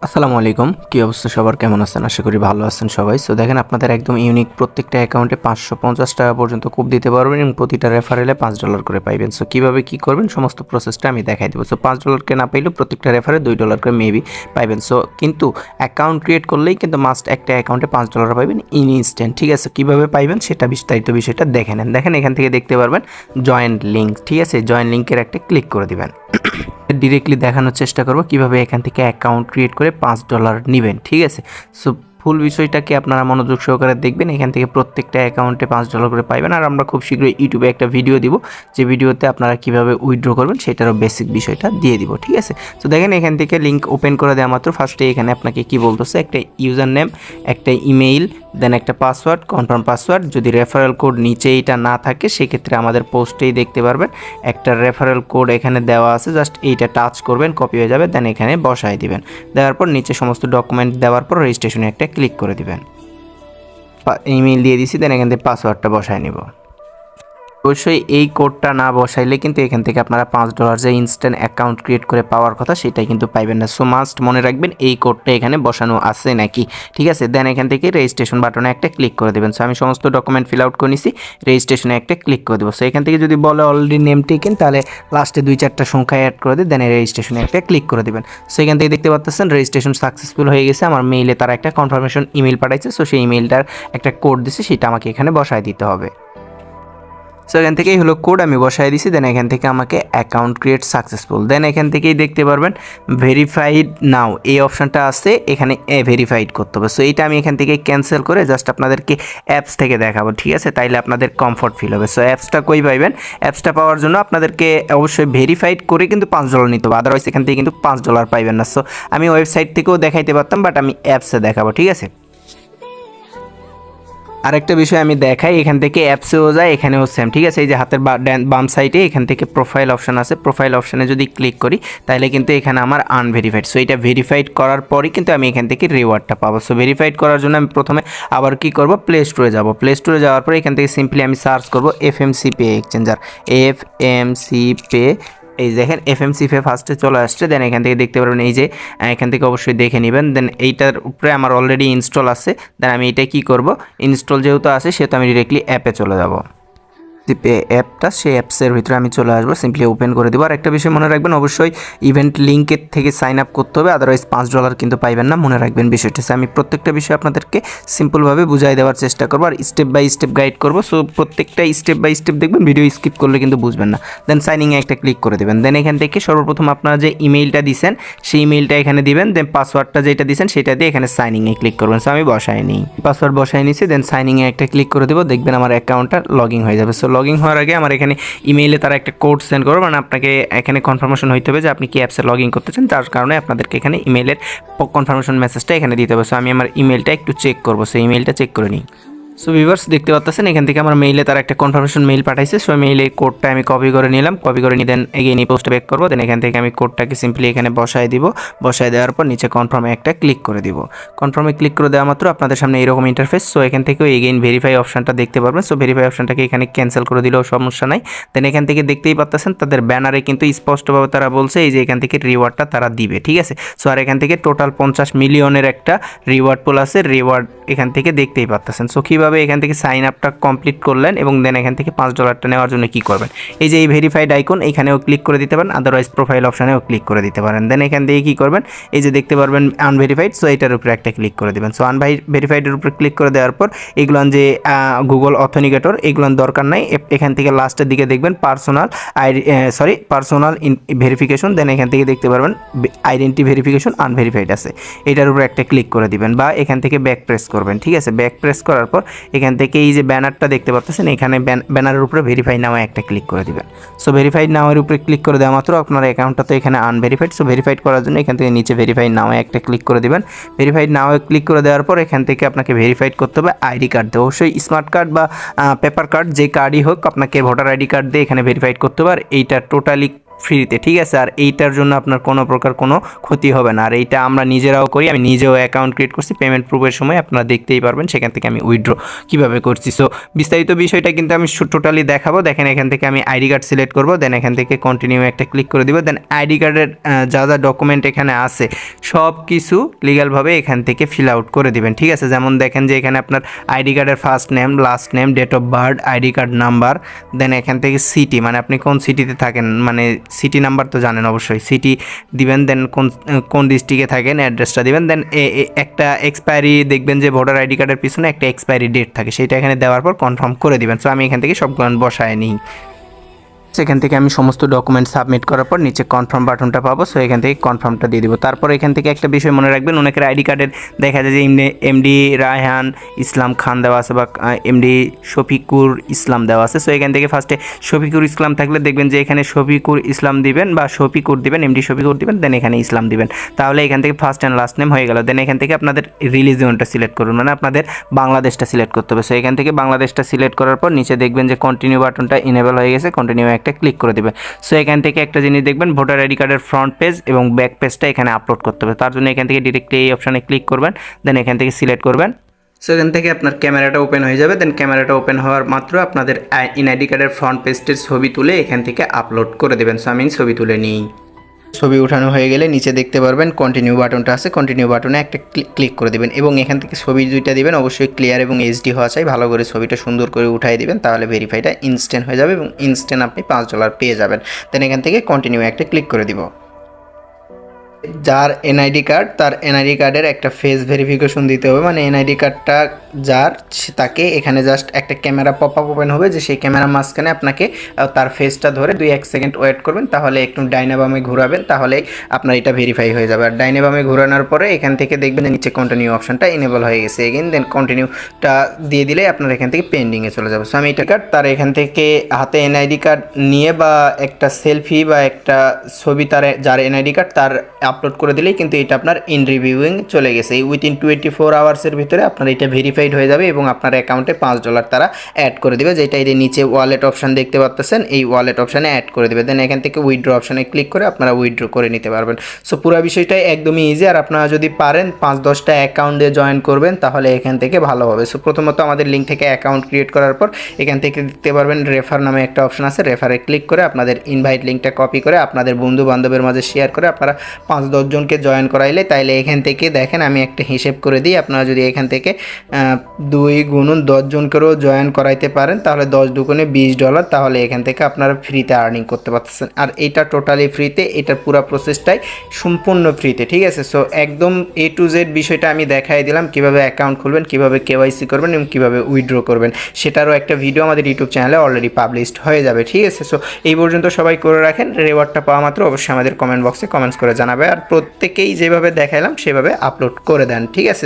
আসসালামু আলাইকুম, কি অবস্থা সবার, কেমন আছেন? আশা করি ভালো আছেন সবাই। সো দেখেন, আপনাদের একদম ইউনিক প্রত্যেকটা অ্যাকাউন্টে 550 টাকা পর্যন্ত কূপ দিতে পারবেন এবং প্রতিটা রেফারেলে $5 করে পাইবেন। সো কীভাবে কী করবেন সমস্ত প্রসেসটা আমি দেখাই দেবো। সো $5 না পাইলেও প্রত্যেকটা রেফারে $2 করে মেবি পাইবেন। সো কিন্তু অ্যাকাউন্ট ক্রিয়েট করলেই কিন্তু মাস্ট একটা অ্যাকাউন্টে $5 পাইবেন ইনস্ট্যান্ট। ঠিক আছে, কীভাবে পাইবেন সেটা বিস্তারিত বিষয়টা দেখে নেন। দেখেন, এখান থেকে দেখতে পারবেন জয়েন্ট লিঙ্ক। ঠিক আছে, জয়েন্ট লিঙ্কের একটা ক্লিক করে দিবেন। ডিরেক্টলি দেখানোর চেষ্টা করব কিভাবে এখান থেকে অ্যাকাউন্ট ক্রিয়েট করে $5 নেবেন। ঠিক আছে, সো ফুল বিষয়টাকে আপনারা মনোযোগ সহকারে দেখবেন। এখান থেকে প্রত্যেকটা অ্যাকাউন্টে $5 করে পাইবেন। আর আমরা খুব শীঘ্রই ইউটিউবে একটা ভিডিও দিব, যে ভিডিওতে আপনারা কিভাবে উইথড্র করবেন সেটারও বেসিক বিষয়টা দিয়ে দিব। ঠিক আছে, তো দেখেন এখান থেকে লিঙ্ক ওপেন করে দেওয়া মাত্র ফার্স্টে এখানে আপনাকে কি বলতেছে, একটা ইউজার নেম, একটা ইমেইল, দেন একটা পাসওয়ার্ড, কনফার্ম পাসওয়ার্ড। যদি রেফারেল কোড নিচে এইটা না থাকে সেক্ষেত্রে আমাদের পোস্টেই দেখতে পারবেন একটা রেফারেল কোড এখানে দেওয়া আছে, জাস্ট এইটা টাচ করবেন, কপি হয়ে যাবে, দেন এখানে বসায় দিবেন। দেওয়ার পর নিচে সমস্ত ডকুমেন্ট দেওয়ার পর রেজিস্ট্রেশনে একটা ক্লিক করে দিবেন। ইমেইল দিয়ে দিছি, দেন এখান থেকে পাসওয়ার্ডটা বসায় নিব। অবশ্যই এই কোডটা না বসাইলে কিন্তু এখান থেকে আপনারা $5 যে ইনস্ট্যান্ট অ্যাকাউন্ট ক্রিয়েট করে পাওয়ার কথা সেটাই কিন্তু পাইবেন না। সো মাস্ট মনে রাখবেন এই কোডটা এখানে বসানো আছে নাকি। ঠিক আছে, দেন এখান থেকে রেজিস্ট্রেশন বাটনে একটা ক্লিক করে দেবেন। সো আমি সমস্ত ডকুমেন্ট ফিল আউট করে নিছি, রেজিস্ট্রেশনে একটা ক্লিক করে দেবো। সো এখান থেকে যদি বলে অলরেডি নেম টেকেন, তাহলে লাস্টে 2-4টা সংখ্যা অ্যাড করে দিই, দেন রেজিস্ট্রেশনে একটা ক্লিক করে দেবেন। সো এখান থেকে দেখতে পাচ্ছেন রেজিস্ট্রেশন সাকসেসফুল হয়ে গেছে। আমার মেইলে তারা একটা কনফার্মেশন ইমেল পাঠাইছে। সো সেই ইমেলটার একটা কোড দিছে, সেটা আমাকে এখানে বসায় দিতে হবে। সো এখান থেকেই হলো কোড আমি বসাই দিছি, দেন এখান থেকে আমাকে অ্যাকাউন্ট ক্রিয়েট সাকসেসফুল। দেন এখান থেকেই দেখতে পারবেন ভেরিফাইড নাও এই অপশানটা আছে, এখানে ভেরিফাইড করতে হবে। সো এইটা আমি এখান থেকে ক্যান্সেল করে জাস্ট আপনাদেরকে অ্যাপস থেকে দেখাবো। ঠিক আছে, তাইলে আপনাদের কমফর্ট ফিল হবে। সো অ্যাপসটা কই পাইবেন? অ্যাপসটা পাওয়ার জন্য আপনাদেরকে অবশ্যই ভেরিফাইড করে কিন্তু $5 নিতে হবে, আদারওয়াইজ এখান থেকে কিন্তু $5 পাইবেন না। সো আমি ওয়েবসাইট থেকেও দেখাইতে পারতাম, বাট আমি অ্যাপসে দেখাবো। ঠিক আছে, আরেকটা বিষয় আমি দেখাই, এখান থেকে অ্যাপসেও যায়, এখানেও সেম। ঠিক আছে, এই যে হাতের বাম সাইডে এখান থেকে প্রোফাইল অপশান আছে, প্রোফাইল অপশানে যদি ক্লিক করি তাহলে কিন্তু এখানে আমার আনভেরিফাইড। সো এটা ভেরিফাইড করার পরই কিন্তু আমি এখান থেকে রিওয়ার্ডটা পাবো। সো ভেরিফাইড করার জন্য আমি প্রথমে আবার কি করব, প্লে স্টোরে যাব। প্লে স্টোরে যাওয়ার পরে এখান থেকে সিম্পলি আমি সার্চ করব FMC pay exchanger, FMC pay. এই দেখেন FMC পে ফার্স্টে চলে আসছে। দেন এখান থেকে দেখতে পারবেন এই যে এখান থেকে অবশ্যই দেখে নেবেন। দেন এইটার উপরে আমার অলরেডি ইনস্টল আছে। দেন আমি এটা কি করব, ইনস্টল যেহেতু আছে সেহেতু আমি ডিরেক্টলি অ্যাপে চলে যাব। পে অ্যাপটা, সেই অ্যাপসের ভিতরে আমি চলে আসবো, সিম্পলি ওপেন করে দেবো। আর একটা বিষয় মনে রাখবেন, অবশ্যই ইভেন্ট লিঙ্কের থেকে সাইন আপ করতে হবে, আদারওয়াইজ $5 কিন্তু পাইবেন না। মনে রাখবেন বিষয়টা। আমি প্রত্যেকটা বিষয় আপনাদেরকে সিম্পলভাবে বুঝাই দেওয়ার চেষ্টা করবো আর স্টেপ বাই স্টেপ গাইড করবো। সো প্রত্যেকটা স্টেপ বাই স্টেপ দেখবেন, ভিডিও স্কিপ করলে কিন্তু বুঝবেন না। দেন সাইনিংয়ে একটা ক্লিক করে দেবেন। দেন এখান থেকে সর্বপ্রথম আপনারা যে ইমেইলটা দিচ্ছেন সেই ইমেইলটা এখানে দিবেন। দেন পাসওয়ার্ডটা যেটা দিচ্ছেন সেটা দিয়ে এখানে সাইনিংয়ে ক্লিক করবেন। সো আমি বসাই নিই, পাসওয়ার্ড বসাই নিছি। দেন সাইনিংয়ে একটা ক্লিক করে দেবো, দেখবেন আমার অ্যাকাউন্টটা লগ ইন হয়ে যাবে। সো লগ ইন হওয়ার আগে আমার এখানে ইমেইলে তারা একটা কোড সেন্ড করবে, মানে আপনাকে এখানে কনফার্মেশন হইতে হবে যে আপনি কি অ্যাপসে লগ ইন করতেছেন, তার কারণে আপনাদেরকে এখানে ইমেইলের কনফার্মেশন মেসেজটা এখানে দিতে হবে। সো আমি আমার ইমেইলটা একটু চেক করবো, সো ইমেইলটা চেক করে নিই। সো ভিউয়ার্স দেখতে পাচ্ছেন এখান থেকে আমার মেইলে তারা একটা কনফার্মেশন মেইল পাঠাইছে। সো মেইলে কোডটা আমি কপি করে নিলাম, কপি করে নিয়ে দেন এগেইন এই পোস্টে ব্যাক করবো। দেন এখান থেকে আমি কোডটাকে সিম্পলি এখানে বসায় দিব। বসায় দেওয়ার পর নিচে কনফার্মে একটা ক্লিক করে দিব। কনফার্মে ক্লিক করে দেওয়া মাত্র আপনাদের সামনে এরকম ইন্টারফেস। সো এখান থেকেও এগেইন ভেরিফাই অপশনটা দেখতে পারবেন। সো ভেরিফাই অপশনটাকে এখানে ক্যান্সেল করে দিলেও সমস্যা নাই। দেন এখান থেকে দেখতেই পাচ্ছেন তাদের ব্যানারে কিন্তু স্পষ্টভাবে তারা বলছে এই যে এখান থেকে রিওয়ার্ডটা তারা দিবে। ঠিক আছে, সো আর এখান থেকে টোটাল 50 মিলিয়নের একটা রিওয়ার্ড পুল আছে, রিওয়ার্ড এখান থেকে দেখতেই পাচ্ছেন। সো কীভাবে এখান থেকে সাইন আপটা কমপ্লিট করলেন এবং দেন এখান থেকে $5টা নেওয়ার জন্য কি করবেন, এই যে এই ভেরিফাইড আইকন এখানেও ক্লিক করে দিতে পারেন, আদারওয়াইজ প্রোফাইল অপশানেও ক্লিক করে দিতে পারেন। দেন এখান থেকে কী করবেন, এই যে দেখতে পারবেন আনভেরিফাইড, সো এটার উপরে একটা ক্লিক করে দেবেন। সো আনভেরিফাইডের উপরে ক্লিক করে দেওয়ার পর এগুলান যে গুগল অথেন্টিকেটর এগুলান দরকার নাই। এখান থেকে লাস্টের দিকে দেখবেন পার্সোনাল ভেরিফিকেশন। দেন এখান থেকে দেখতে পারবেন আইডেন্টি ভেরিফিকেশন আনভেরিফাইড আছে, এটার উপরে একটা ক্লিক করে দিবেন বা এখান থেকে ব্যাক প্রেস করবেন। ঠিক আছে, ব্যাক প্রেস করার পর এখান থেকে এই যে ব্যানারটা দেখতে পাচ্ছেন এখানে ব্যানারের উপরে ভেরিফাই নাও একটা ক্লিক করে দিবেন। সো ভেরিফাইড নাওয়ের উপরে ক্লিক করে দেওয়া মাত্র আপনার অ্যাকাউন্টটা তো এখানে আনভেরিফাইড। সো ভেরিফাইড করার জন্য এখান থেকে নিচে ভেরিফাই নাও একটা ক্লিক করে দিবেন। ভেরিফাইড নাও ক্লিক করে দেওয়ার পর এখান থেকে আপনাকে ভেরিফাইড করতে হবে আইডি কার্ড দিয়ে, অবশ্যই স্মার্ট কার্ড বা পেপার কার্ড যে কার্ডই হোক আপনাকে ভোটার আইডি কার্ড দিয়ে এখানে ভেরিফাইড করতে হবে। আর এইটা টোটালি ফ্রিতে, ঠিক আছে। আর এইটার জন্য আপনার কোনো প্রকার কোনো ক্ষতি হবে না। আর এইটা আমরা নিজেরাও করি, আমি নিজেও অ্যাকাউন্ট ক্রিয়েট করছি। পেমেন্ট প্রুফের সময় আপনারা দেখতেই পারবেন সেখান থেকে আমি উইথড্র কীভাবে করছি। সো বিস্তারিত বিষয়টা কিন্তু আমি টোটালি দেখাবো। দেখেন এখান থেকে আমি আইডি কার্ড সিলেক্ট করবো, দেন এখান থেকে কন্টিনিউ একটা ক্লিক করে দিব। দেন আইডি কার্ডের যা যা ডকুমেন্ট এখানে আছে সব কিছু লিগ্যালভাবে এখান থেকে ফিল আউট করে দিবেন, ঠিক আছে। যেমন দেখেন যে এখানে আপনার আইডি কার্ডের first name, last name, date of birth, ID card number, then এখান থেকে সিটি, মানে আপনি কোন সিটিতে থাকেন, মানে সিটি নাম্বার তো জানেন অবশ্যই, সিটি দিবেন। দেন কোন ডিস্ট্রিক্টে থাকেন অ্যাড্রেসটা দিবেন। দেন একটা এক্সপায়ারি দেখবেন যে ভোটার আইডি কার্ডের পিছনে একটা এক্সপায়ারি ডেট থাকে, সেটা এখানে দেওয়ার পর কনফার্ম করে দিবেন। সো আমি এখান থেকে সবগুলো বসায় নিই। সেখান থেকে আমি সমস্ত ডকুমেন্ট সাবমিট করার পর নিচে কনফার্ম বাটনটা পাবো। সো এখান থেকে কনফার্মটা দিয়ে দিব। তারপর এখান থেকে একটা বিষয় মনে রাখবেন, অনেকের আইডি কার্ডের দেখা যায় যে এমডি রায়হান ইসলাম খান দেওয়া আছে বা এমডি শফিকুর ইসলাম দেওয়া আছে। সো এখান থেকে ফার্স্টে শফিকুর ইসলাম থাকলে দেখবেন যে এখানে শফিকুর ইসলাম দিবেন বা শফিকুর দিবেন, এমডি শফিকুর দিবেন, দেন এখানে ইসলাম দিবেন। তাহলে এখান থেকে ফার্স্ট অ্যান্ড লাস্ট নেম হয়ে গেল। দেন এখান থেকে আপনাদের রিলিজিয়নটা সিলেক্ট করুন, মানে আপনাদের বাংলাদেশটা সিলেক্ট করতে হবে। সো এখান থেকে বাংলাদেশটা সিলেক্ট করার পর নিচে দেখবেন যে কন্টিনিউ বাটনটা ইনেবল হয়ে গেছে, কন্টিনিউ একটা ক্লিক করে দেবেন। সো এখান থেকে একটা জিনিস দেখবেন, ভোটার আইডি কার্ডের ফ্রন্ট পেজ এবং ব্যাক পেজটা এখানে আপলোড করতে হবে। তার জন্য এখান থেকে ডিরেক্টলি এই অপশানে ক্লিক করবেন, দেন এখান থেকে সিলেক্ট করবেন। সো এখান থেকে আপনার ক্যামেরাটা ওপেন হয়ে যাবে। দেন ক্যামেরাটা ওপেন হওয়ার মাত্র আপনাদের আইডি কার্ডের ফ্রন্ট পেজটির ছবি তুলে এখান থেকে আপলোড করে দেবেন। সো আমি ছবি তুলে নিই। ছবি উঠানো হয়ে গেলে নিচে দেখতে পারবেন কন্টিনিউ বাটনটা আছে, কন্টিনিউ বাটনে একটা ক্লিক করে দেবেন এবং এখান থেকে ছবি দুইটা দিবেন, অবশ্যই ক্লিয়ার এবং এইচডি হওয়া চাই। ভালো করে ছবিটা সুন্দর করে উঠাই দিবেন, তাহলে ভেরিফাইটা ইনস্ট্যান্ট হয়ে যাবে এবং ইনস্ট্যান্ট আপনি $5 পেয়ে যাবেন। দেন এখান থেকে কন্টিনিউ একটা ক্লিক করে দিব। যার এনআইডি কার্ড, তার এনআইডি কার্ডের একটা ফেস ভেরিফিকেশন দিতে হবে, মানে এনআইডি কার্ডটা যার তাকে এখানে জাস্ট একটা ক্যামেরা পপ আপ ওপেন হবে, যে সেই ক্যামেরা মাঝখানে আপনাকে তার ফেসটা ধরে 2-1 সেকেন্ড ওয়েট করবেন, তাহলে একটু ডাইনে বামে ঘোরাবেন, তাহলে আপনার এটা ভেরিফাই হয়ে যাবে। আর ডাইনে বামে ঘোরানোর পরে এখান থেকে দেখবেন নিচে কন্টিনিউ অপশনটা ইনেবল হয়ে গেছে এগেন, দেন কন্টিনিউটা দিয়ে দিলে আপনার এখান থেকে পেন্ডিংয়ে চলে যাবে। সো আমি এটা কার্ড তার এখান থেকে হাতে এনআইডি কার্ড নিয়ে বা একটা সেলফি বা একটা ছবি তার যার এনআইডি কার্ড তার আপলোড করে দিলেই কিন্তু এটা আপনার ইন রিভিউইং চলে গেছে। উইথিন 24 আওয়ার্সের ভিতরে আপনার এটা ভেরিফাইড হয়ে যাবে এবং আপনার অ্যাকাউন্টে $5 তারা অ্যাড করে দেবে, যেটা এর নিচে ওয়ালেট অপশান দেখতে পাচ্ছেন, এই ওয়ালেট অপশানে অ্যাড করে দেবে। দেন এখান থেকে উইথড্র অপশানে ক্লিক করে আপনারা উইথড্র করে নিতে পারবেন। সো পুরো বিষয়টাই একদমই ইজি। আর আপনারা যদি পারেন 5-10টা অ্যাকাউন্টে জয়েন করবেন তাহলে এখান থেকে ভালো হবে। সো প্রথমত আমাদের লিঙ্ক থেকে অ্যাকাউন্ট ক্রিয়েট করার পর এখান থেকে দেখতে পারবেন রেফার নামে একটা অপশান আছে, রেফারে ক্লিক করে আপনাদের ইনভাইট লিঙ্কটা কপি করে আপনাদের বন্ধু বান্ধবের মাঝে শেয়ার করে আপনারা 5-10 জনকে জয়েন করাইলে, তাইলে এখান থেকে দেখেন আমি একটা হিসেব করে দিই, আপনারা যদি এখান থেকে 2 × 10 জনকেও জয়েন করাইতে পারেন তাহলে 10 দুগুণে $20, তাহলে এখান থেকে আপনারা ফ্রিতে আর্নিং করতে পারতেছেন। আর এটা টোটালি ফ্রিতে, এটার পুরো প্রসেসটাই সম্পূর্ণ ফ্রিতে, ঠিক আছে। সো একদম A to Z বিষয়টা আমি দেখাই দিলাম, কিভাবে অ্যাকাউন্ট খুলবেন, কিভাবে কেওয়াইসি করবেন এবং কিভাবে উইথড্র করবেন, সেটারও একটা ভিডিও আমাদের ইউটিউব চ্যানেলে অলরেডি পাবলিশড হয়ে যাবে, ঠিক আছে। সো এই পর্যন্ত সবাই করে রাখেন, রিওয়ার্ডটা পাওয়া মাত্র অবশ্যই আমাদের কমেন্ট বক্সে কমেন্টস করে জানাবে, আর প্রত্যেকেই যেভাবে দেখাইলাম সেভাবে আপলোড করে দেন, ঠিক আছে।